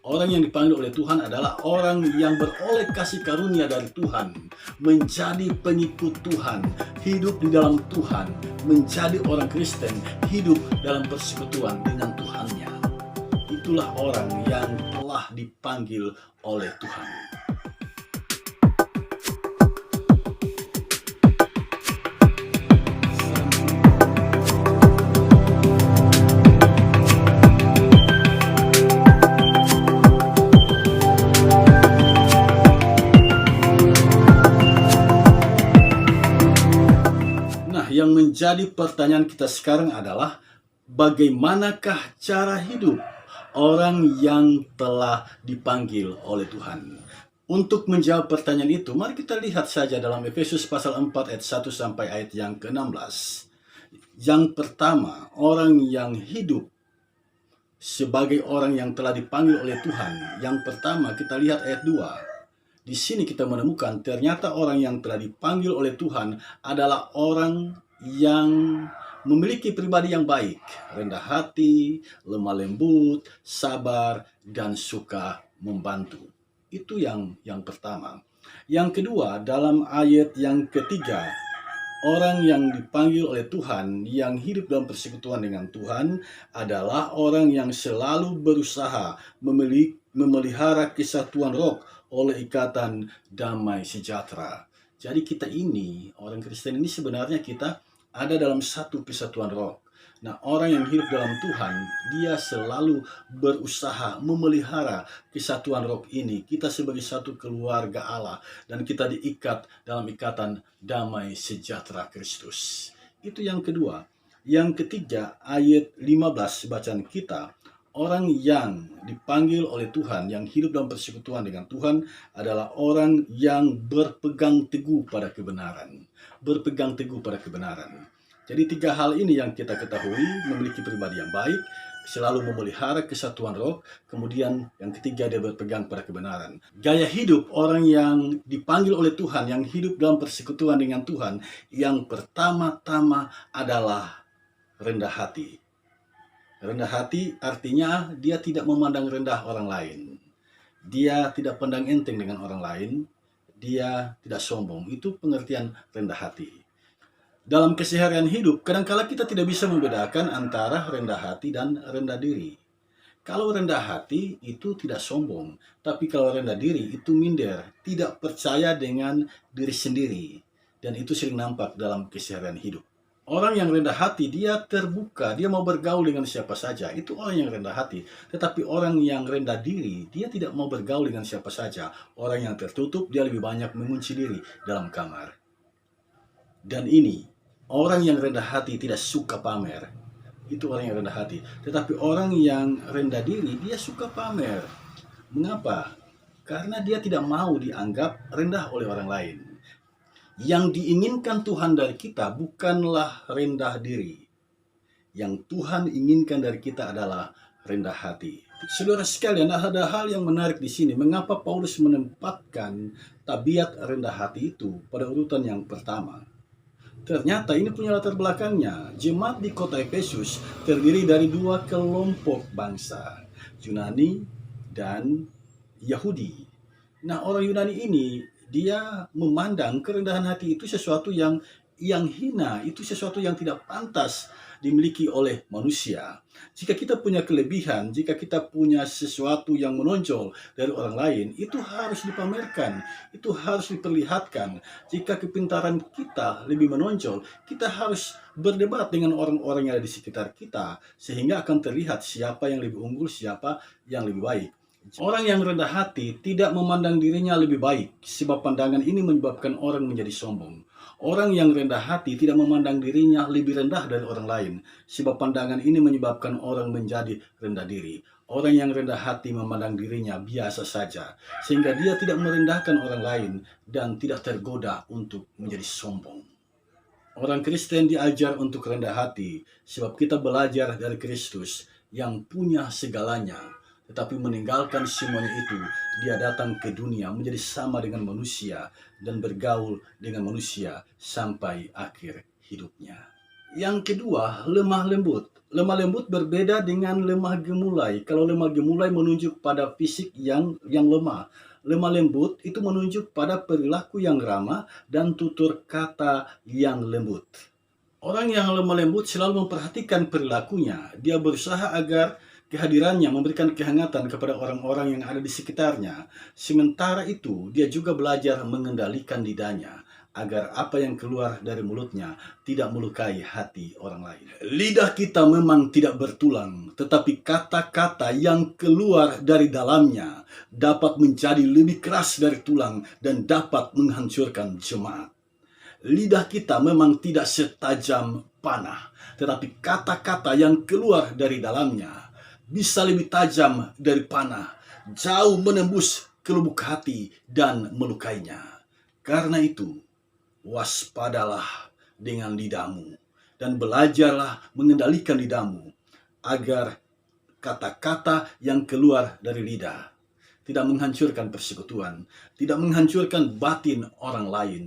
Orang yang dipanggil oleh Tuhan adalah orang yang beroleh kasih karunia dari Tuhan, menjadi pengikut Tuhan, hidup di dalam Tuhan, menjadi orang Kristen, hidup dalam persekutuan dengan Tuhannya. Itulah orang yang telah dipanggil oleh Tuhan. Nah, yang menjadi pertanyaan kita sekarang adalah bagaimanakah cara hidup orang yang telah dipanggil oleh Tuhan? Untuk menjawab pertanyaan itu, mari kita lihat saja dalam Efesus pasal 4 ayat 1 sampai ayat yang ke-16. Yang pertama, orang yang hidup sebagai orang yang telah dipanggil oleh Tuhan. Yang pertama, kita lihat ayat 2. Di sini kita menemukan ternyata orang yang telah dipanggil oleh Tuhan adalah orang yang memiliki pribadi yang baik, rendah hati, lemah lembut, sabar, dan suka membantu. Itu yang pertama. Yang kedua, dalam ayat yang ketiga, orang yang dipanggil oleh Tuhan, yang hidup dalam persekutuan dengan Tuhan, adalah orang yang selalu berusaha memelihara kesatuan roh oleh ikatan damai sejahtera. Jadi kita ini, orang Kristen ini sebenarnya kita ada dalam satu kesatuan roh. Nah, orang yang hidup dalam Tuhan, dia selalu berusaha memelihara kesatuan roh ini. Kita sebagai satu keluarga Allah, dan kita diikat dalam ikatan damai sejahtera Kristus. Itu yang kedua. Yang ketiga, ayat 15 bacaan kita. Orang yang dipanggil oleh Tuhan, yang hidup dalam persekutuan dengan Tuhan, adalah orang yang berpegang teguh pada kebenaran. Berpegang teguh pada kebenaran. Jadi tiga hal ini yang kita ketahui: memiliki pribadi yang baik, selalu memelihara kesatuan roh, kemudian yang ketiga dia berpegang pada kebenaran. Gaya hidup orang yang dipanggil oleh Tuhan, yang hidup dalam persekutuan dengan Tuhan, yang pertama-tama adalah rendah hati. Rendah hati artinya dia tidak memandang rendah orang lain. Dia tidak pandang enteng dengan orang lain. Dia tidak sombong. Itu pengertian rendah hati. Dalam keseharian hidup, kadang-kala kita tidak bisa membedakan antara rendah hati dan rendah diri. Kalau rendah hati itu tidak sombong, tapi kalau rendah diri itu minder, tidak percaya dengan diri sendiri. Dan itu sering nampak dalam keseharian hidup. Orang yang rendah hati, dia terbuka, dia mau bergaul dengan siapa saja. Itu orang yang rendah hati. Tetapi orang yang rendah diri, dia tidak mau bergaul dengan siapa saja. Orang yang tertutup, dia lebih banyak mengunci diri dalam kamar. Dan ini, orang yang rendah hati tidak suka pamer. Itu orang yang rendah hati. Tetapi orang yang rendah diri, dia suka pamer. Mengapa? Karena dia tidak mau dianggap rendah oleh orang lain. Yang diinginkan Tuhan dari kita bukanlah rendah diri. Yang Tuhan inginkan dari kita adalah rendah hati. Saudara sekalian, ada hal yang menarik di sini. Mengapa Paulus menempatkan tabiat rendah hati itu pada urutan yang pertama? Ternyata ini punya latar belakangnya. Jemaat di kota Efesus terdiri dari dua kelompok bangsa, Yunani dan Yahudi. Nah, orang Yunani ini, dia memandang kerendahan hati itu sesuatu yang hina, itu sesuatu yang tidak pantas dimiliki oleh manusia. Jika kita punya kelebihan, jika kita punya sesuatu yang menonjol dari orang lain, itu harus dipamerkan, itu harus diperlihatkan. Jika kepintaran kita lebih menonjol, kita harus berdebat dengan orang-orang yang ada di sekitar kita, sehingga akan terlihat siapa yang lebih unggul, siapa yang lebih baik. Orang yang rendah hati tidak memandang dirinya lebih baik, sebab pandangan ini menyebabkan orang menjadi sombong. Orang yang rendah hati tidak memandang dirinya lebih rendah dari orang lain, sebab pandangan ini menyebabkan orang menjadi rendah diri. Orang yang rendah hati memandang dirinya biasa saja, sehingga dia tidak merendahkan orang lain dan tidak tergoda untuk menjadi sombong. Orang Kristen diajar untuk rendah hati, sebab kita belajar dari Kristus yang punya segalanya, tetapi meninggalkan semuanya itu, dia datang ke dunia menjadi sama dengan manusia dan bergaul dengan manusia sampai akhir hidupnya. Yang kedua, lemah lembut. Lemah lembut berbeda dengan lemah gemulai. Kalau lemah gemulai menunjuk pada fisik yang lemah. Lemah lembut itu menunjuk pada perilaku yang ramah dan tutur kata yang lembut. Orang yang lemah lembut selalu memperhatikan perilakunya. Dia berusaha agar kehadirannya memberikan kehangatan kepada orang-orang yang ada di sekitarnya. Sementara itu, dia juga belajar mengendalikan lidahnya agar apa yang keluar dari mulutnya tidak melukai hati orang lain. Lidah kita memang tidak bertulang, tetapi kata-kata yang keluar dari dalamnya dapat menjadi lebih keras dari tulang dan dapat menghancurkan jemaat. Lidah kita memang tidak setajam panah, tetapi kata-kata yang keluar dari dalamnya bisa lebih tajam dari panah, jauh menembus ke lubuk hati dan melukainya. Karena itu, waspadalah dengan lidahmu dan belajarlah mengendalikan lidahmu agar kata-kata yang keluar dari lidah tidak menghancurkan persekutuan, tidak menghancurkan batin orang lain,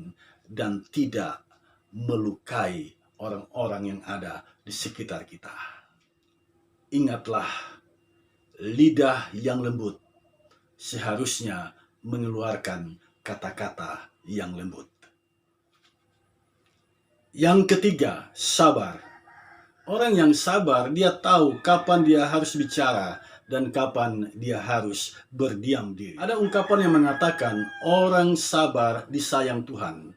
dan tidak melukai orang-orang yang ada di sekitar kita. Ingatlah, lidah yang lembut seharusnya mengeluarkan kata-kata yang lembut. Yang ketiga, sabar. Orang yang sabar, dia tahu kapan dia harus bicara dan kapan dia harus berdiam diri. Ada ungkapan yang mengatakan, orang sabar disayang Tuhan.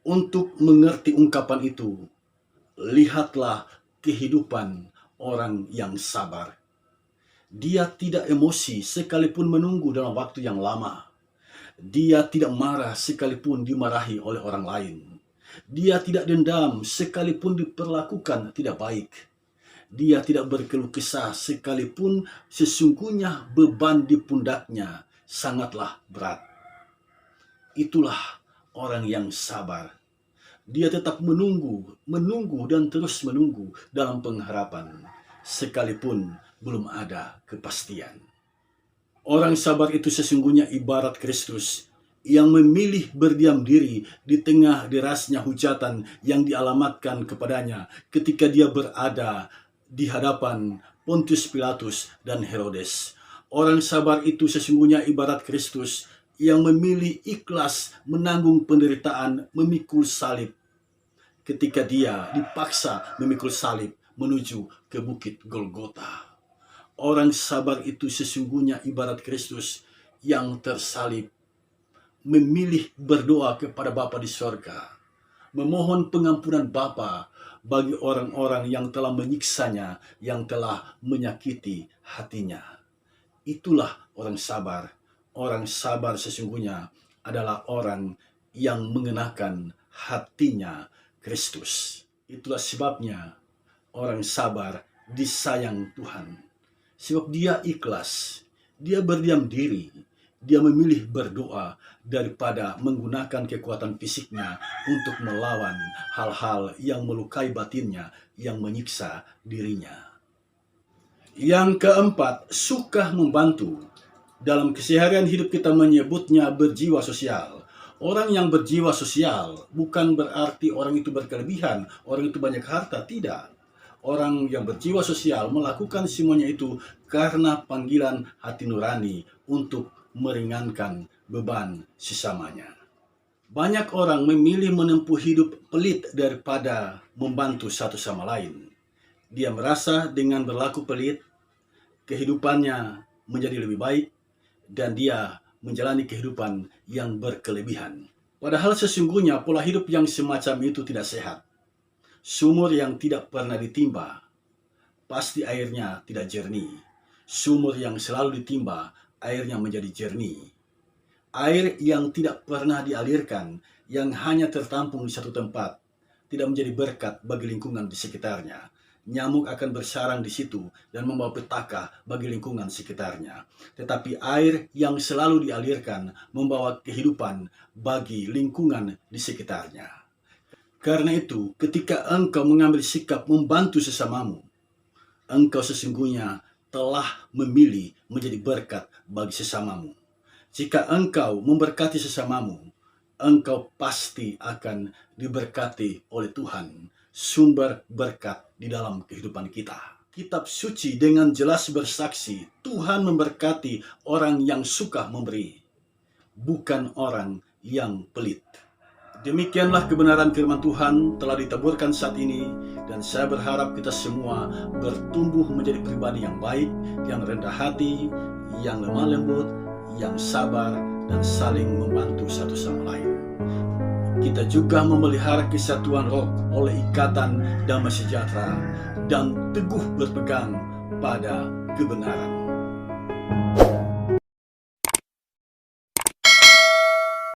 Untuk mengerti ungkapan itu, lihatlah kehidupan orang yang sabar. Dia tidak emosi sekalipun menunggu dalam waktu yang lama. Dia tidak marah sekalipun dimarahi oleh orang lain. Dia tidak dendam sekalipun diperlakukan tidak baik. Dia tidak berkeluh kesah sekalipun sesungguhnya beban di pundaknya sangatlah berat. Itulah orang yang sabar. Dia tetap menunggu dan terus menunggu dalam pengharapan, sekalipun belum ada kepastian. Orang sabar itu sesungguhnya ibarat Kristus yang memilih berdiam diri di tengah derasnya hujatan yang dialamatkan kepadanya ketika dia berada di hadapan Pontius Pilatus dan Herodes. Orang sabar itu sesungguhnya ibarat Kristus yang memilih ikhlas menanggung penderitaan memikul salib ketika dia dipaksa memikul salib menuju ke bukit Golgota. Orang sabar itu sesungguhnya ibarat Kristus yang tersalib, memilih berdoa kepada Bapa di sorga, memohon pengampunan Bapa bagi orang-orang yang telah menyiksanya, yang telah menyakiti hatinya. Itulah orang sabar. Orang sabar sesungguhnya adalah orang yang mengenakan hatinya Kristus. Itulah sebabnya orang sabar disayang Tuhan. Sebab dia ikhlas, dia berdiam diri, dia memilih berdoa daripada menggunakan kekuatan fisiknya untuk melawan hal-hal yang melukai batinnya, yang menyiksa dirinya. Yang keempat, suka membantu. Dalam keseharian hidup kita menyebutnya berjiwa sosial. Orang yang berjiwa sosial bukan berarti orang itu berkelebihan, orang itu banyak harta, tidak. Orang yang berjiwa sosial melakukan semuanya itu karena panggilan hati nurani untuk meringankan beban sesamanya. Banyak orang memilih menempuh hidup pelit daripada membantu satu sama lain. Dia merasa dengan berlaku pelit, kehidupannya menjadi lebih baik, dan dia menjalani kehidupan yang berkelebihan. Padahal sesungguhnya pola hidup yang semacam itu tidak sehat. Sumur yang tidak pernah ditimba, pasti airnya tidak jernih. Sumur yang selalu ditimba, airnya menjadi jernih. Air yang tidak pernah dialirkan, yang hanya tertampung di satu tempat, tidak menjadi berkat bagi lingkungan di sekitarnya. Nyamuk akan bersarang di situ dan membawa petaka bagi lingkungan sekitarnya. Tetapi air yang selalu dialirkan membawa kehidupan bagi lingkungan di sekitarnya. Karena itu, ketika engkau mengambil sikap membantu sesamamu, engkau sesungguhnya telah memilih menjadi berkat bagi sesamamu. Jika engkau memberkati sesamamu, engkau pasti akan diberkati oleh Tuhan. sumber berkat di dalam kehidupan kita. Kitab suci dengan jelas bersaksi, Tuhan memberkati orang yang suka memberi, bukan orang yang pelit. Demikianlah kebenaran firman Tuhan telah ditaburkan saat ini, dan saya berharap kita semua bertumbuh menjadi pribadi yang baik, yang rendah hati, yang lemah lembut, yang sabar, dan saling membantu satu sama lain. Kita juga memelihara kesatuan roh oleh ikatan damai sejahtera dan teguh berpegang pada kebenaran.